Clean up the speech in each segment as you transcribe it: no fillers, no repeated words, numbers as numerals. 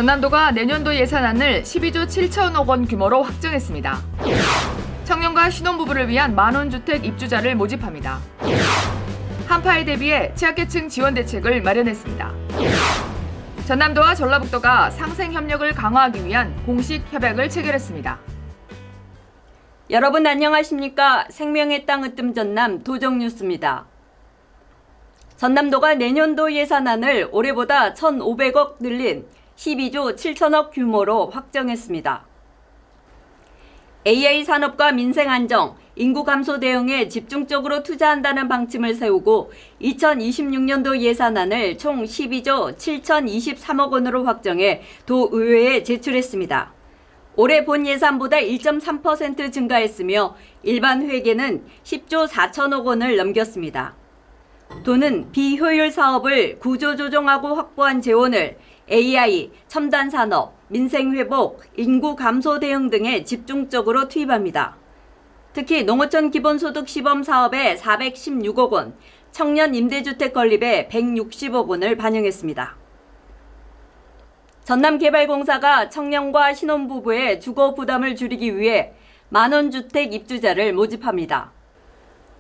전남도가 내년도 예산안을 12조 7천억 원 규모로 확정했습니다. 청년과 신혼부부를 위한 만원주택 입주자를 모집합니다. 한파에 대비해 취약계층 지원 대책을 마련했습니다. 전남도와 전라북도가 상생협력을 강화하기 위한 공식 협약을 체결했습니다. 여러분 안녕하십니까? 생명의 땅 으뜸 전남 도정뉴스입니다. 전남도가 내년도 예산안을 올해보다 1,500억 늘린 12조 7천억 규모로 확정했습니다. AI 산업과 민생 안정, 인구 감소 대응에 집중적으로 투자한다는 방침을 세우고 2026년도 예산안을 총 12조 7,023억 원으로 확정해 도의회에 제출했습니다. 올해 본 예산보다 1.3% 증가했으며 일반 회계는 10조 4천억 원을 넘겼습니다. 도는 비효율 사업을 구조조정하고 확보한 재원을 AI, 첨단 산업, 민생 회복, 인구 감소 대응 등에 집중적으로 투입합니다. 특히 농어촌 기본소득 시범 사업에 416억 원, 청년 임대주택 건립에 160억 원을 반영했습니다. 전남개발공사가 청년과 신혼부부의 주거 부담을 줄이기 위해 만원주택 입주자를 모집합니다.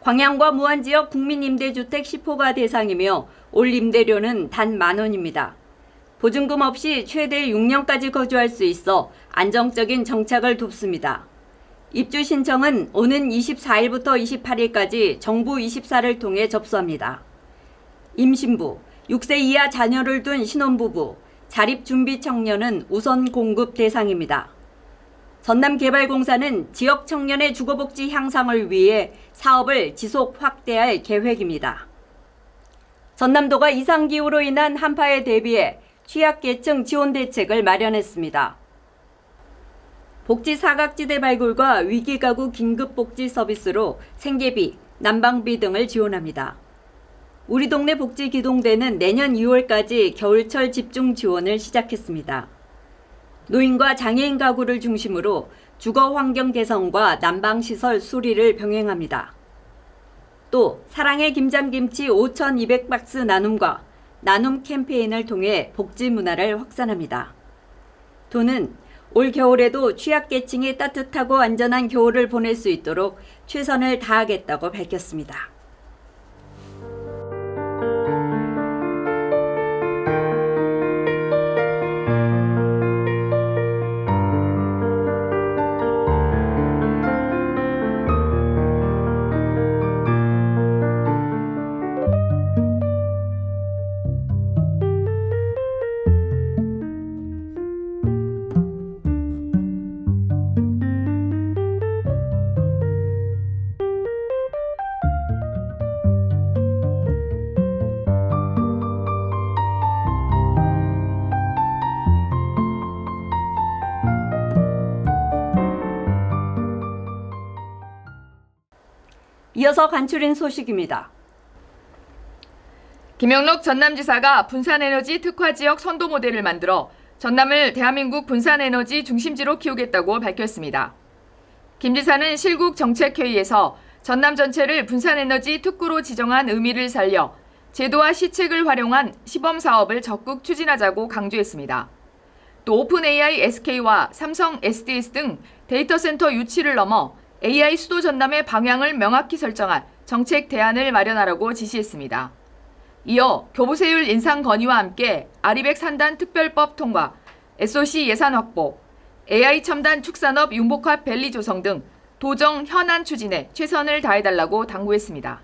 광양과 무안지역 국민임대주택 10호가 대상이며 올 임대료는 단 만원입니다. 보증금 없이 최대 6년까지 거주할 수 있어 안정적인 정착을 돕습니다. 입주 신청은 오는 24일부터 28일까지 정부 24를 통해 접수합니다. 임신부, 6세 이하 자녀를 둔 신혼부부, 자립준비 청년은 우선 공급 대상입니다. 전남개발공사는 지역 청년의 주거복지 향상을 위해 사업을 지속 확대할 계획입니다. 전남도가 이상기후로 인한 한파에 대비해 취약계층 지원 대책을 마련했습니다. 복지 사각지대 발굴과 위기가구 긴급복지 서비스로 생계비, 난방비 등을 지원합니다. 우리 동네 복지기동대는 내년 2월까지 겨울철 집중 지원을 시작했습니다. 노인과 장애인 가구를 중심으로 주거 환경 개선과 난방시설 수리를 병행합니다. 또 사랑의 김장김치 5,200박스 나눔과 나눔 캠페인을 통해 복지 문화를 확산합니다. 도는 올 겨울에도 취약계층이 따뜻하고 안전한 겨울을 보낼 수 있도록 최선을 다하겠다고 밝혔습니다. 이어서 간추린 소식입니다. 김영록 전남지사가 분산에너지 특화지역 선도 모델을 만들어 전남을 대한민국 분산에너지 중심지로 키우겠다고 밝혔습니다. 김 지사는 실국 정책회의에서 전남 전체를 분산에너지 특구로 지정한 의미를 살려 제도와 시책을 활용한 시범사업을 적극 추진하자고 강조했습니다. 또 오픈AI SK와 삼성 SDS 등 데이터 센터 유치를 넘어 AI 수도 전남의 방향을 명확히 설정한 정책 대안을 마련하라고 지시했습니다. 이어 교부세율 인상 건의와 함께 아리백 산단 특별법 통과, SOC 예산 확보, AI 첨단 축산업 융복합 밸리 조성 등 도정 현안 추진에 최선을 다해달라고 당부했습니다.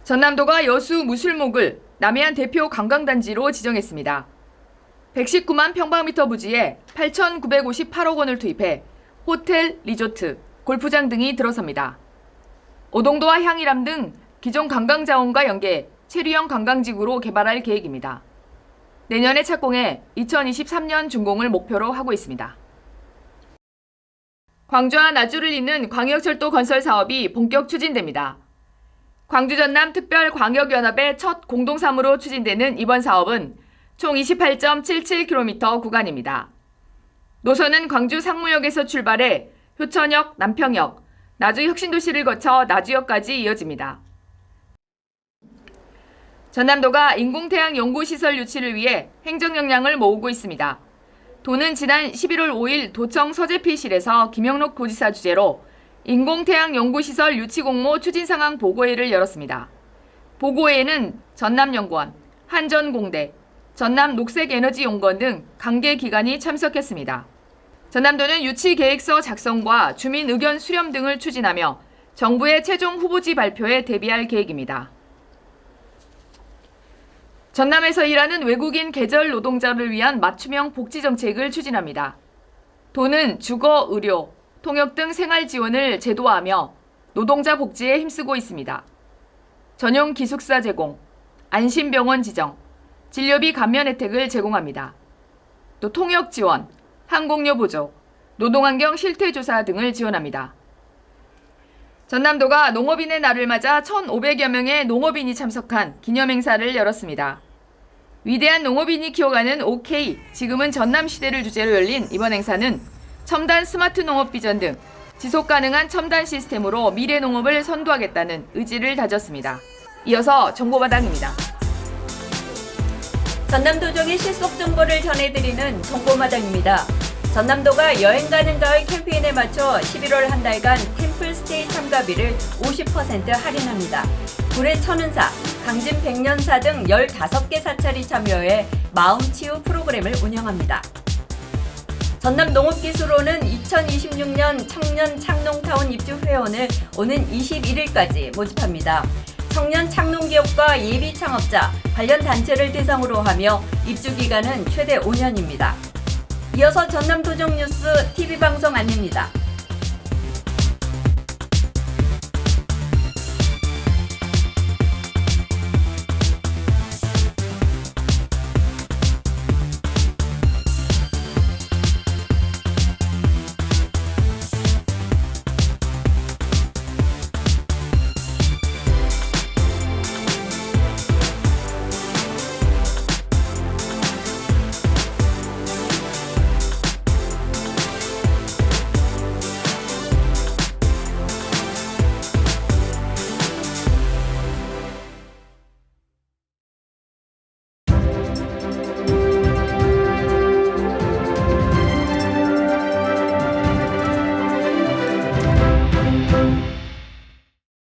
전남도가 여수 무술목을 남해안 대표 관광단지로 지정했습니다. 119만 평방미터 부지에 8,958억 원을 투입해 호텔, 리조트, 골프장 등이 들어섭니다. 오동도와 향일암 등 기존 관광자원과 연계 체류형 관광지구로 개발할 계획입니다. 내년에 착공해 2023년 준공을 목표로 하고 있습니다. 광주와 나주를 잇는 광역철도 건설 사업이 본격 추진됩니다. 광주 전남 특별광역연합의 첫 공동사무로 추진되는 이번 사업은 총 28.77km 구간입니다. 노선은 광주 상무역에서 출발해 효천역, 남평역, 나주 혁신도시를 거쳐 나주역까지 이어집니다. 전남도가 인공태양 연구시설 유치를 위해 행정 역량을 모으고 있습니다. 도는 지난 11월 5일 도청 서재필실에서 김영록 도지사 주재로 인공태양 연구시설 유치 공모 추진 상황 보고회를 열었습니다. 보고회에는 전남연구원, 한전공대, 전남녹색에너지연구원 등 관계 기관이 참석했습니다. 전남도는 유치 계획서 작성과 주민 의견 수렴 등을 추진하며 정부의 최종 후보지 발표에 대비할 계획입니다. 전남에서 일하는 외국인 계절 노동자를 위한 맞춤형 복지 정책을 추진합니다. 도는 주거, 의료, 통역 등 생활 지원을 제도화하며 노동자 복지에 힘쓰고 있습니다. 전용 기숙사 제공, 안심병원 지정, 진료비 감면 혜택을 제공합니다. 또 통역 지원, 항공료 보조, 노동환경 실태조사 등을 지원합니다. 전남도가 농업인의 날을 맞아 1,500여 명의 농업인이 참석한 기념행사를 열었습니다. 위대한 농업인이 키워가는 OK, 지금은 전남시대를 주제로 열린 이번 행사는 첨단 스마트 농업 비전 등 지속가능한 첨단 시스템으로 미래 농업을 선도하겠다는 의지를 다졌습니다. 이어서 정보마당입니다. 전남도정의 실속 정보를 전해드리는 정보마당입니다. 전남도가 여행 가는 가을 캠페인에 맞춰 11월 한 달간 템플스테이 참가비를 50% 할인합니다. 불의 천은사, 강진 백년사 등 15개 사찰이 참여해 마음치유 프로그램을 운영합니다. 전남농업기술원은 2026년 청년 창농타운 입주 회원을 오는 21일까지 모집합니다. 청년 창농기업과 예비창업자, 관련 단체를 대상으로 하며 입주 기간은 최대 5년입니다. 이어서 전남도정 뉴스 TV방송 안내입니다.